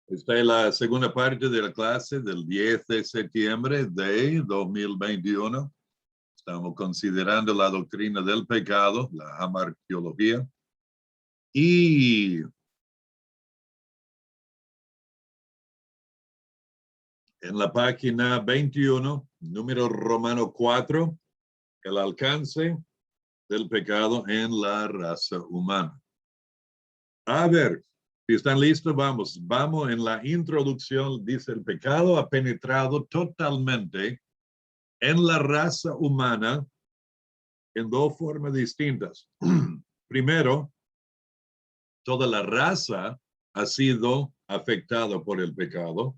Esta es la segunda parte de la clase del 10 de septiembre de 2021. Estamos considerando la doctrina del pecado, la hamartiología. Y en la página 21, número romano 4, el alcance del pecado en la raza humana. A ver, si están listos, vamos en la introducción. Dice: el pecado ha penetrado totalmente en la raza humana en dos formas distintas. Primero, toda la raza ha sido afectada por el pecado.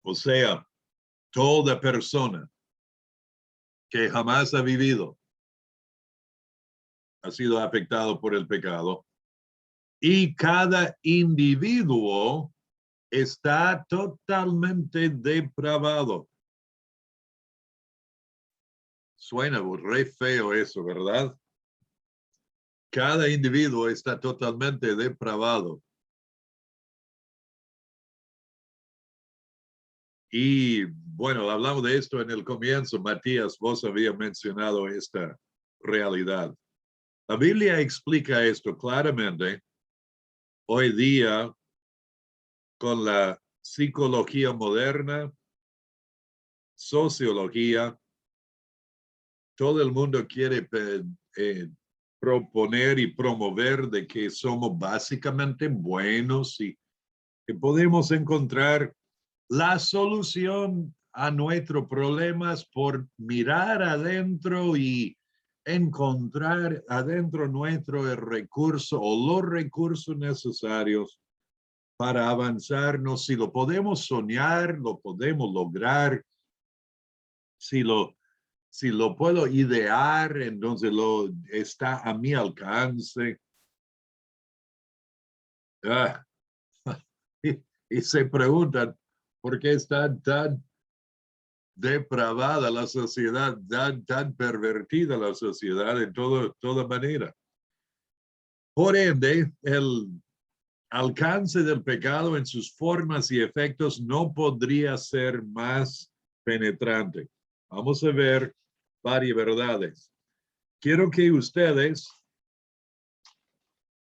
O sea, toda persona que jamás ha vivido ha sido afectado por el pecado. Y cada individuo está totalmente depravado. Suena re feo eso, ¿verdad? Cada individuo está totalmente depravado. Y bueno, hablamos de esto en el comienzo. Matías, vos habías mencionado esta realidad. La Biblia explica esto claramente. Hoy día, con la psicología moderna, sociología, todo el mundo quiere proponer y promover de que somos básicamente buenos y que podemos encontrar la solución a nuestros problemas por mirar adentro y encontrar adentro nuestro recurso o los recursos necesarios para avanzarnos. Si lo podemos soñar, lo podemos lograr. Si lo puedo idear, entonces está a mi alcance. Y se preguntan, ¿por qué está tan depravada la sociedad, tan pervertida la sociedad en toda manera? Por ende, el alcance del pecado en sus formas y efectos no podría ser más penetrante. Vamos a ver varias verdades. Quiero que ustedes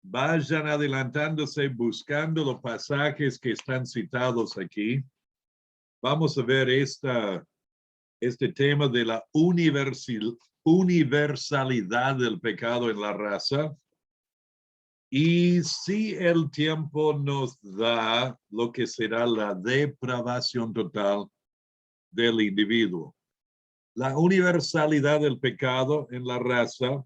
vayan adelantándose buscando los pasajes que están citados aquí. Vamos a ver este tema de la universalidad del pecado en la raza. Y si el tiempo nos da, lo que será la depravación total del individuo. La universalidad del pecado en la raza.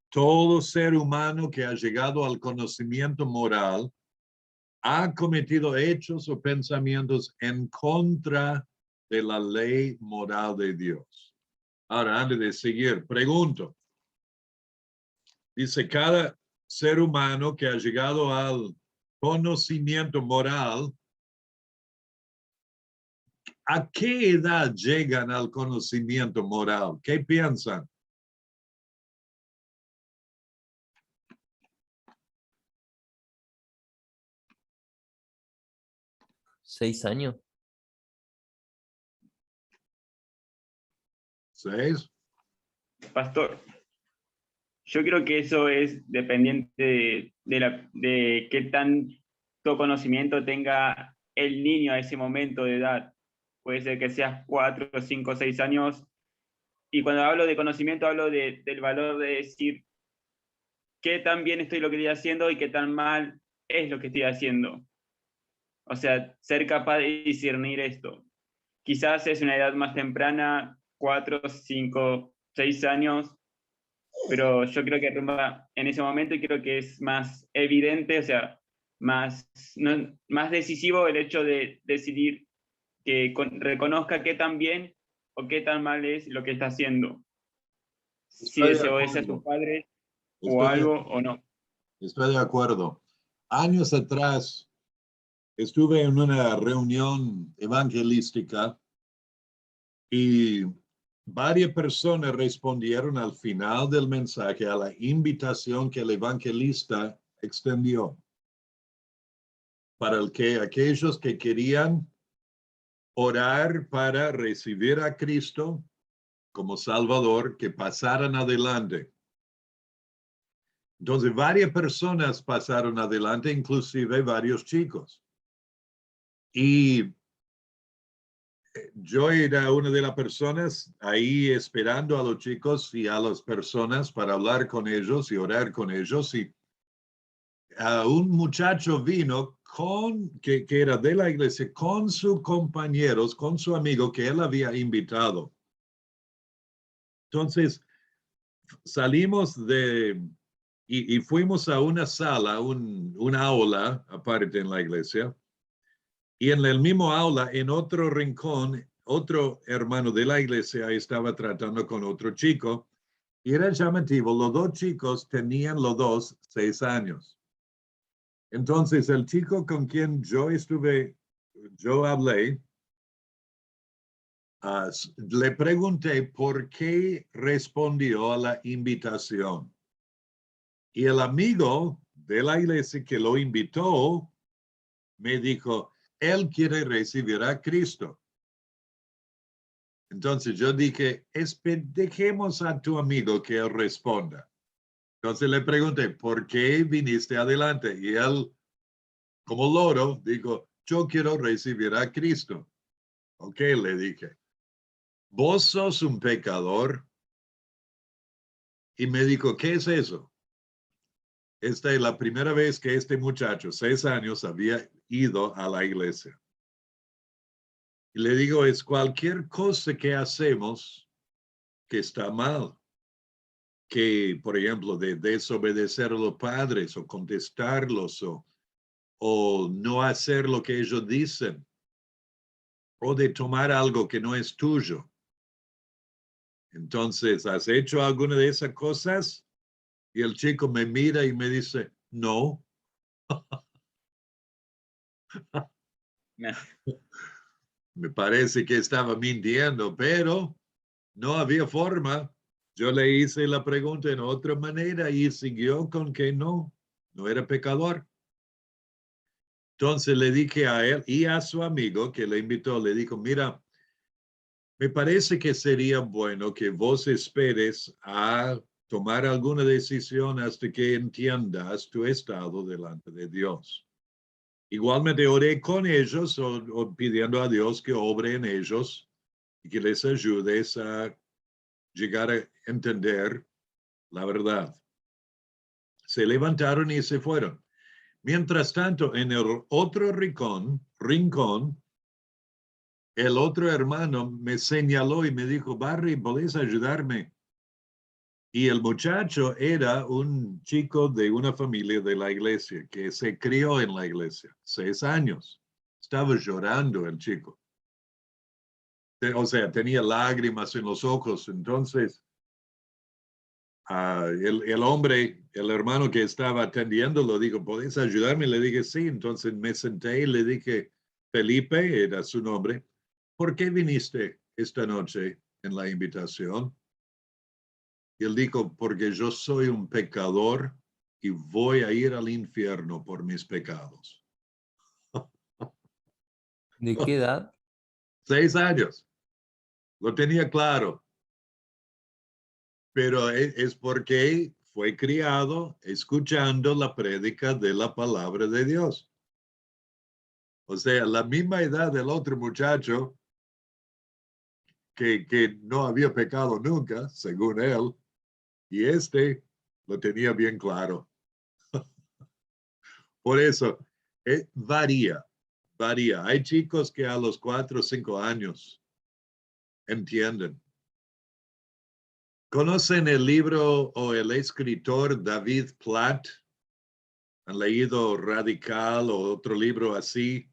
Todo ser humano que ha llegado al conocimiento moral ha cometido hechos o pensamientos en contra de la ley moral de Dios. Ahora, antes de seguir, pregunto. Dice: cada ser humano que ha llegado al conocimiento moral, ¿a qué edad llegan al conocimiento moral? ¿Qué piensan? ¿6 años? 6. Pastor, yo creo que eso es dependiente de qué tanto conocimiento tenga el niño a ese momento de edad. Puede ser que seas 4, 5, 6 años. Y cuando hablo de conocimiento, hablo del valor de decir qué tan bien estoy lo que estoy haciendo y qué tan mal es lo que estoy haciendo. O sea, ser capaz de discernir esto. Quizás es una edad más temprana, 4, 5, 6 años, pero yo creo que rumba en ese momento y creo que es más evidente, o sea, más decisivo el hecho de decidir que reconozca qué tan bien o qué tan mal es lo que está haciendo. Si desobedece a sus padres o algo o no. Estoy de acuerdo. Años atrás estuve en una reunión evangelística y varias personas respondieron al final del mensaje a la invitación que el evangelista extendió para aquellos que querían orar para recibir a Cristo como Salvador, que pasaran adelante. Entonces, varias personas pasaron adelante, inclusive varios chicos. Y yo era una de las personas ahí esperando a los chicos y a las personas para hablar con ellos y orar con ellos. Y un muchacho vino que era de la iglesia con sus compañeros, con su amigo que él había invitado. Entonces, salimos y fuimos a una sala, una aula aparte en la iglesia. Y en el mismo aula, en otro rincón, otro hermano de la iglesia estaba tratando con otro chico. Y era llamativo, los dos chicos tenían los dos 6 años. Entonces, el chico con quien yo hablé, le pregunté por qué respondió a la invitación. Y el amigo de la iglesia que lo invitó me dijo, él quiere recibir a Cristo. Entonces yo dije, dejemos a tu amigo que él responda. Entonces le pregunté, ¿por qué viniste adelante? Y él, como loro, dijo, yo quiero recibir a Cristo. Ok, le dije, vos sos un pecador. Y me dijo, ¿qué es eso? Esta es la primera vez que este muchacho, 6 años, había ido a la iglesia. Y le digo, es cualquier cosa que hacemos que está mal. Que, por ejemplo, de desobedecer a los padres o contestarlos o no hacer lo que ellos dicen o de tomar algo que no es tuyo. Entonces, ¿has hecho alguna de esas cosas? Y el chico me mira y me dice, no. Me parece que estaba mintiendo, pero no había forma. Yo le hice la pregunta en otra manera y siguió con que no era pecador. Entonces le dije a él y a su amigo que le invitó, le dijo, mira, me parece que sería bueno que vos esperes a tomar alguna decisión hasta que entiendas tu estado delante de Dios. Igualmente oré con ellos o pidiendo a Dios que obre en ellos y que les ayudes a llegar a entender la verdad. Se levantaron y se fueron. Mientras tanto, en el otro rincón, el otro hermano me señaló y me dijo, Barry, ¿podés ayudarme? Y el muchacho era un chico de una familia de la iglesia que se crió en la iglesia, 6 años. Estaba llorando el chico. O sea, tenía lágrimas en los ojos. Entonces, el hombre, el hermano que estaba atendiendo, lo dijo, ¿podés ayudarme? Le dije, sí. Entonces me senté y le dije, Felipe, era su nombre, ¿por qué viniste esta noche en la invitación? Y él dijo, porque yo soy un pecador y voy a ir al infierno por mis pecados. ¿De qué edad? 6 años. Lo tenía claro. Pero es porque fue criado escuchando la prédica de la palabra de Dios. O sea, la misma edad del otro muchacho que no había pecado nunca, según él, y este lo tenía bien claro. Por eso, varía. Hay chicos que a los 4 o 5 años entienden. ¿Conocen el libro o el escritor David Platt? ¿Han leído Radical o otro libro así?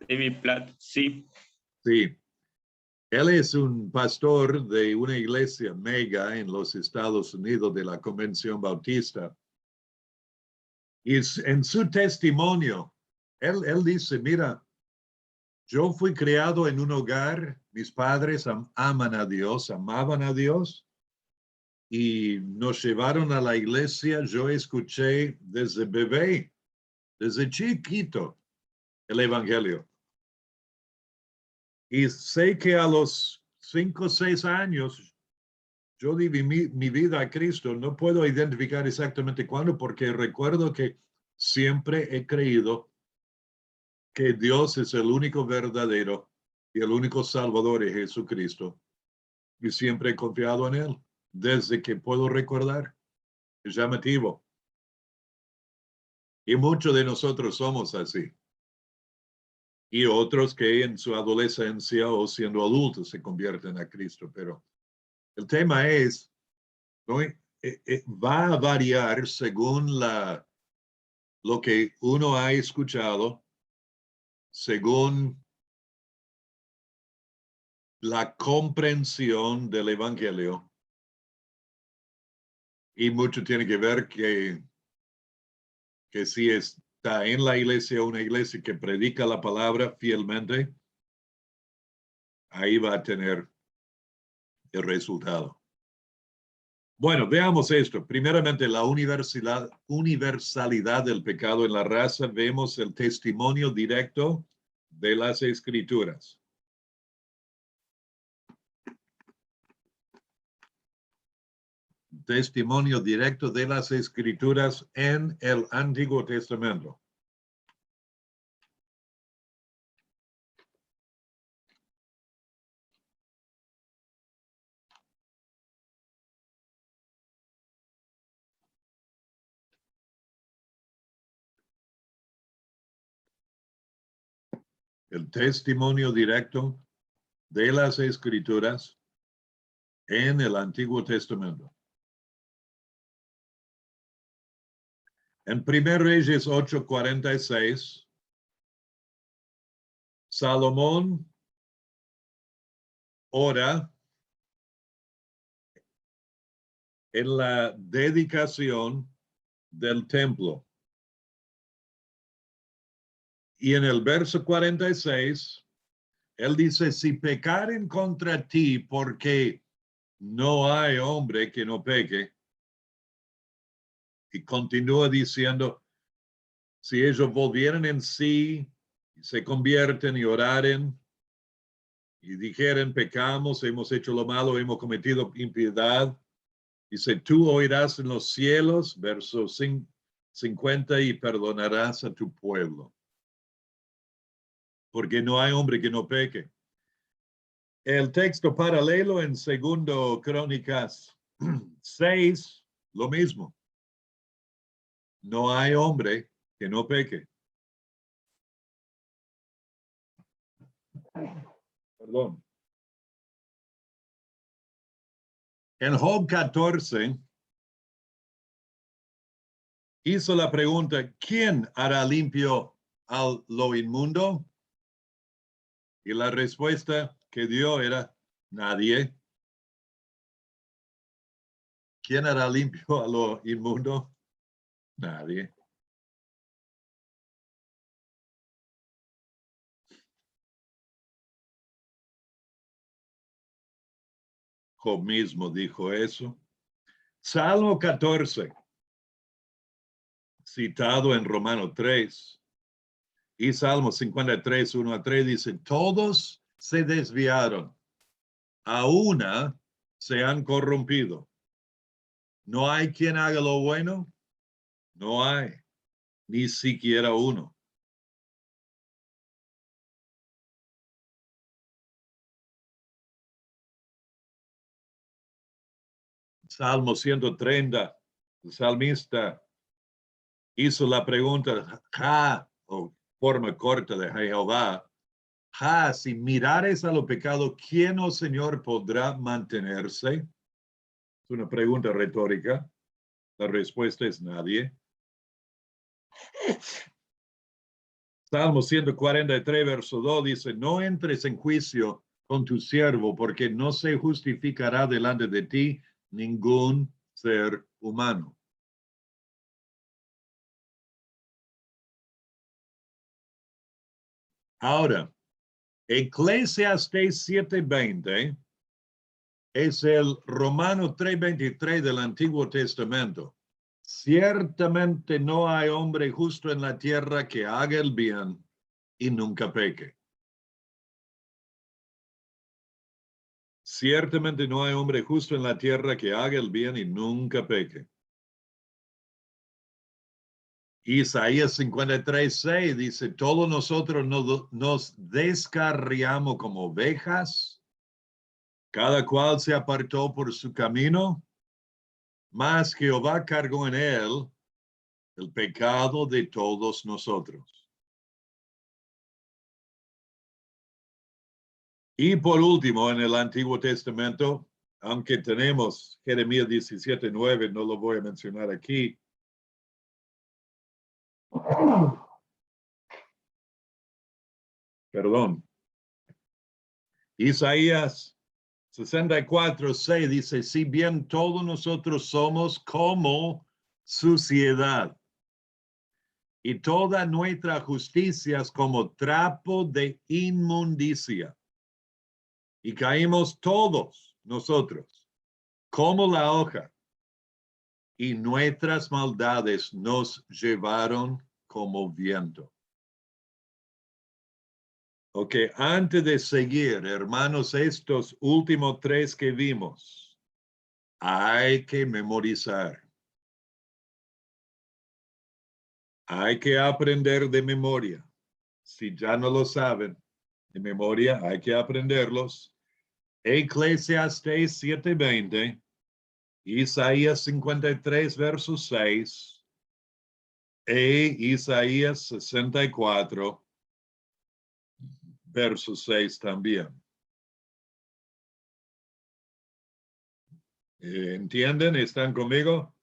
David Platt, sí. Sí. Él es un pastor de una iglesia mega en los Estados Unidos de la Convención Bautista. Y en su testimonio, él dice, mira, yo fui criado en un hogar, Mis padres aman a Dios, amaban a Dios y nos llevaron a la iglesia. Yo escuché desde bebé, desde chiquito, el Evangelio. Y sé que a los 5 o 6 años yo di mi vida a Cristo. No puedo identificar exactamente cuándo, porque recuerdo que siempre he creído que Dios es el único verdadero y el único Salvador es Jesucristo. Y siempre he confiado en Él, desde que puedo recordar. Es llamativo. Y muchos de nosotros somos así. Y otros que en su adolescencia o siendo adultos se convierten a Cristo. Pero el tema es, ¿no? Va a variar según lo que uno ha escuchado, según la comprensión del Evangelio. Y mucho tiene que ver que si está en la iglesia, una iglesia que predica la palabra fielmente, ahí va a tener el resultado. Bueno, veamos esto. Primeramente, la universalidad del pecado en la raza. Vemos el testimonio directo de las Escrituras. Testimonio directo de las Escrituras en el Antiguo Testamento. El testimonio directo de las Escrituras en el Antiguo Testamento. En 1 Reyes 8:46, Salomón ora en la dedicación del templo. Y en el verso 46, él dice, si pecaren contra ti, porque no hay hombre que no peque. Y continúa diciendo, si ellos volvieran en sí, y se convierten y oraren, y dijeren, pecamos, hemos hecho lo malo, hemos cometido impiedad, dice, tú oirás en los cielos, verso 50, y perdonarás a tu pueblo. Porque no hay hombre que no peque. El texto paralelo en 2 Crónicas 6, lo mismo. No hay hombre que no peque. Perdón. En Job 14 hizo la pregunta, ¿quién hará limpio a lo inmundo? Y la respuesta que dio era, nadie. ¿Quién hará limpio a lo inmundo? Nadie. Job mismo dijo eso. Salmo 14, citado en Romano 3, y Salmo 53, 1-3, dice, todos se desviaron, a una se han corrompido. No hay quien haga lo bueno, no hay, ni siquiera uno. Salmo 130, el salmista hizo la pregunta, o forma corta de Jehová, si mirares a lo pecado, ¿quién, oh Señor, podrá mantenerse? Es una pregunta retórica. La respuesta es nadie. Salmo 143, verso 2 dice, no entres en juicio con tu siervo, porque no se justificará delante de ti ningún ser humano. Ahora, Eclesiastés 7:20 es el Romano 3:23 del Antiguo Testamento. Ciertamente no hay hombre justo en la tierra que haga el bien y nunca peque. Ciertamente no hay hombre justo en la tierra que haga el bien y nunca peque. Isaías 53:6 dice, todos nosotros nos descarriamos como ovejas, cada cual se apartó por su camino, mas Jehová cargó en él el pecado de todos nosotros. Y por último, en el Antiguo Testamento, aunque tenemos Jeremías 17:9, no lo voy a mencionar aquí. Perdón. Isaías 64:6 dice, si bien todos nosotros somos como suciedad, y toda nuestra justicia es como trapo de inmundicia. Y caímos todos nosotros como la hoja, y nuestras maldades nos llevaron como viento. Ok, antes de seguir, hermanos, estos últimos tres que vimos, hay que memorizar. Hay que aprender de memoria. Si ya no lo saben de memoria, hay que aprenderlos. Eclesiastés 7:20, Isaías 53, verso 6, e Isaías 64, verso 6 también. ¿Entienden? ¿Están conmigo?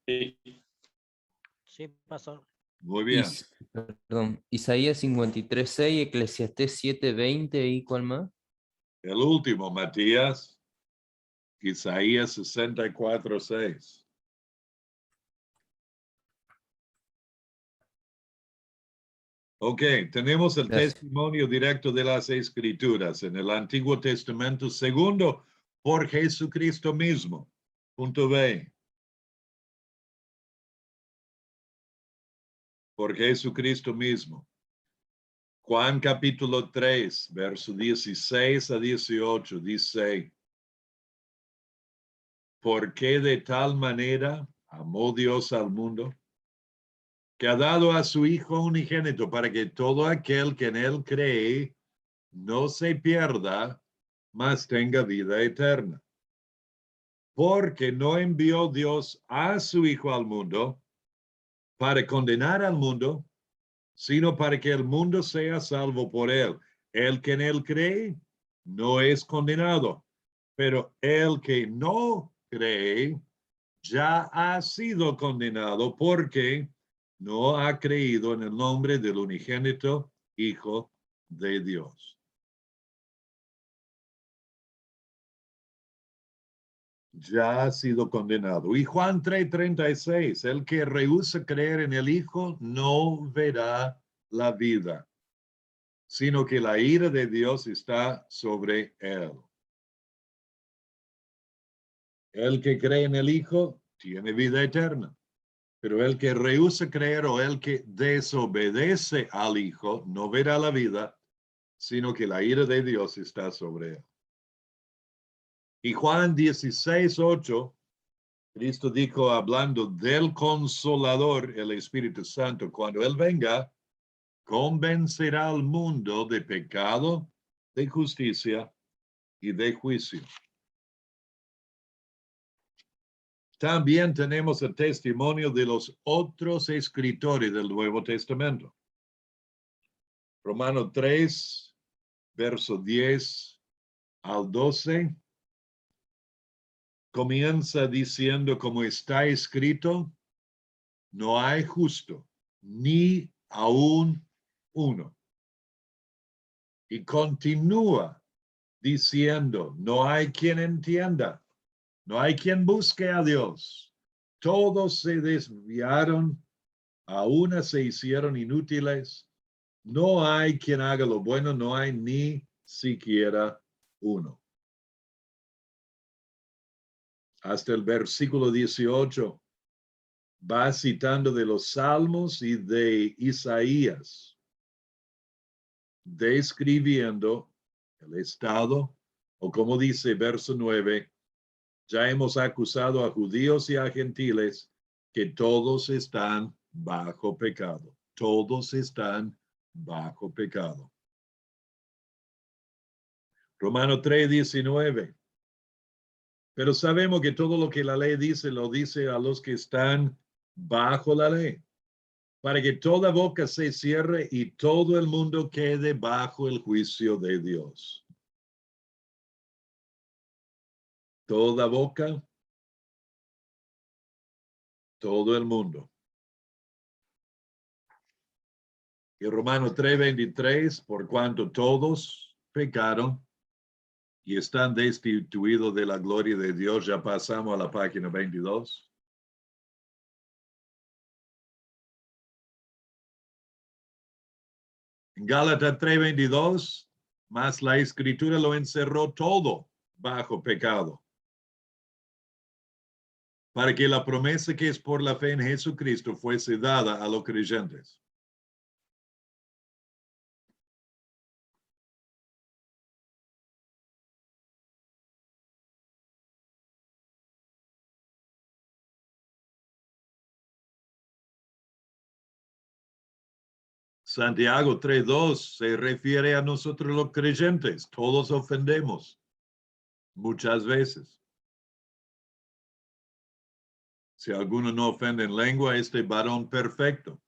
Sí. Sí, pastor. Muy bien. Perdón, Isaías 53:6, Eclesiastés 7:20 y ¿cuál más? El último, Matías, Isaías 64:6. Ok, tenemos el Gracias. testimonio directo de las Escrituras en el Antiguo Testamento, segundo por Jesucristo mismo. Punto B. Por Jesucristo mismo. Juan capítulo 3, verso 16 a 18, dice, porque de tal manera amó Dios al mundo, que ha dado a su Hijo unigénito para que todo aquel que en él cree no se pierda, mas tenga vida eterna. Porque no envió Dios a su Hijo al mundo para condenar al mundo, sino para que el mundo sea salvo por él. El que en él cree no es condenado, pero el que no cree ya ha sido condenado porque no ha creído en el nombre del unigénito Hijo de Dios. Ya ha sido condenado. Y Juan 3:36, el que rehúsa creer en el Hijo no verá la vida, sino que la ira de Dios está sobre él. El que cree en el Hijo tiene vida eterna, pero el que rehúsa creer o el que desobedece al Hijo no verá la vida, sino que la ira de Dios está sobre él. Y Juan 16:8, Cristo dijo, hablando del Consolador, el Espíritu Santo, cuando Él venga, convencerá al mundo de pecado, de justicia y de juicio. También tenemos el testimonio de los otros escritores del Nuevo Testamento. Romanos 3, verso 10 al 12. Comienza diciendo, como está escrito, no hay justo, ni aún uno. Y continúa diciendo, no hay quien entienda, no hay quien busque a Dios. Todos se desviaron, a una se hicieron inútiles, No hay quien haga lo bueno, no hay ni siquiera uno. Hasta el versículo 18 va citando de los Salmos y de Isaías, describiendo el estado, o como dice verso 9, ya hemos acusado a judíos y a gentiles que todos están bajo pecado. Todos están bajo pecado. Romano 3:19. Pero sabemos que todo lo que la ley dice, lo dice a los que están bajo la ley, para que toda boca se cierre y todo el mundo quede bajo el juicio de Dios. Toda boca, todo el mundo. Y Romanos 3:23, por cuanto todos pecaron y están destituidos de la gloria de Dios, ya pasamos a la página 22. En Gálatas 3:22, más la escritura lo encerró todo bajo pecado, para que la promesa que es por la fe en Jesucristo fuese dada a los creyentes. Santiago 3:2 se refiere a nosotros los creyentes. Todos ofendemos muchas veces. Si alguno no ofende en lengua, este varón perfecto,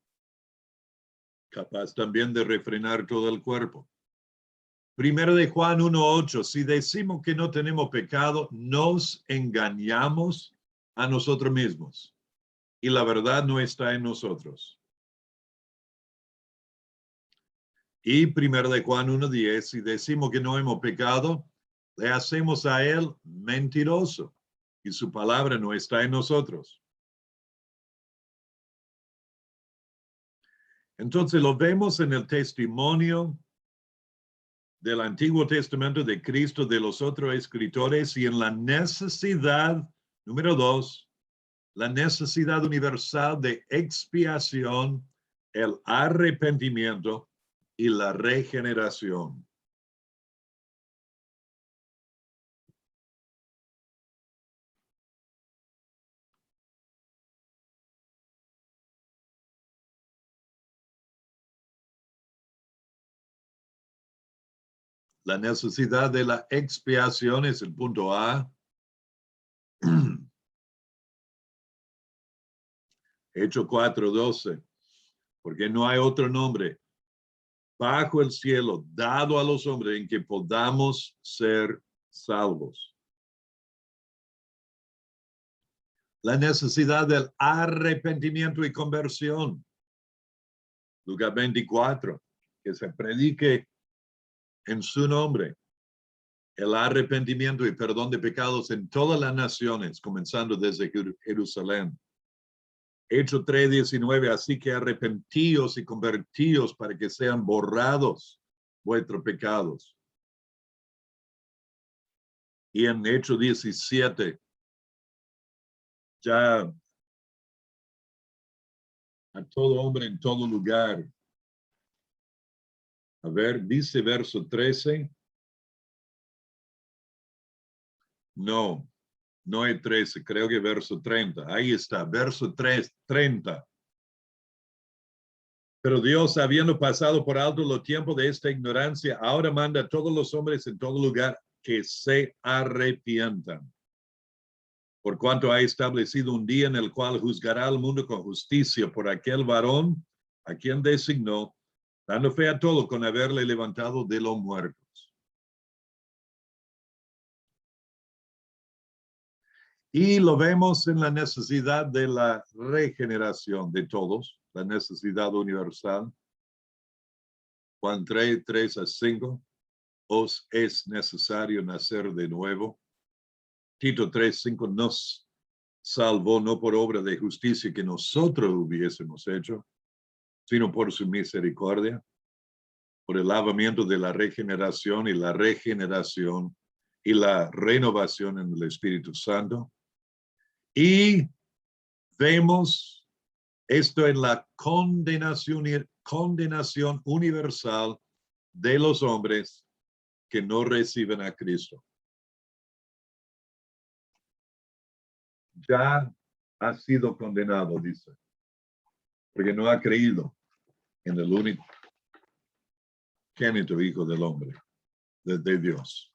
capaz también de refrenar todo el cuerpo. Primero de Juan 1:8, si decimos que no tenemos pecado, nos engañamos a nosotros mismos y la verdad no está en nosotros. Y primero de Juan 1:10, si decimos que no hemos pecado, le hacemos a él mentiroso y su palabra no está en nosotros. Entonces lo vemos en el testimonio del Antiguo Testamento de Cristo, de los otros escritores y en la necesidad, número 2, la necesidad universal de expiación, el arrepentimiento y la regeneración. La necesidad de la expiación es el punto A. Hechos 4:12. Porque no hay otro nombre bajo el cielo dado a los hombres en que podamos ser salvos. La necesidad del arrepentimiento y conversión. Lucas 24, que se predique en su nombre el arrepentimiento y perdón de pecados en todas las naciones, comenzando desde Jerusalén. Hechos 3:19, así que arrepentíos y convertíos para que sean borrados vuestros pecados. Y en Hechos 17, ya a todo hombre en todo lugar. A ver, dice verso 13. No, no es 13, creo que verso 30. Ahí está, verso 30. Pero Dios, habiendo pasado por alto los tiempos de esta ignorancia, ahora manda a todos los hombres en todo lugar que se arrepientan. Por cuanto ha establecido un día en el cual juzgará al mundo con justicia por aquel varón a quien designó, dando fe a todo con haberle levantado de los muertos. Y lo vemos en la necesidad de la regeneración de todos, la necesidad universal. Juan 3:3-5, os es necesario nacer de nuevo. Tito 3:5, nos salvó no por obra de justicia que nosotros hubiésemos hecho, sino por su misericordia. por el lavamiento de la regeneración y la regeneración y la renovación en el Espíritu Santo. Y vemos esto en la condenación universal de los hombres que no reciben a Cristo. Ya ha sido condenado, dice, porque no ha creído en el único unigénito Hijo del Hombre, de Dios.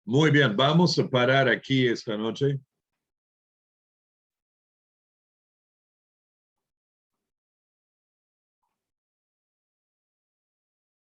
Muy bien, vamos a parar aquí esta noche.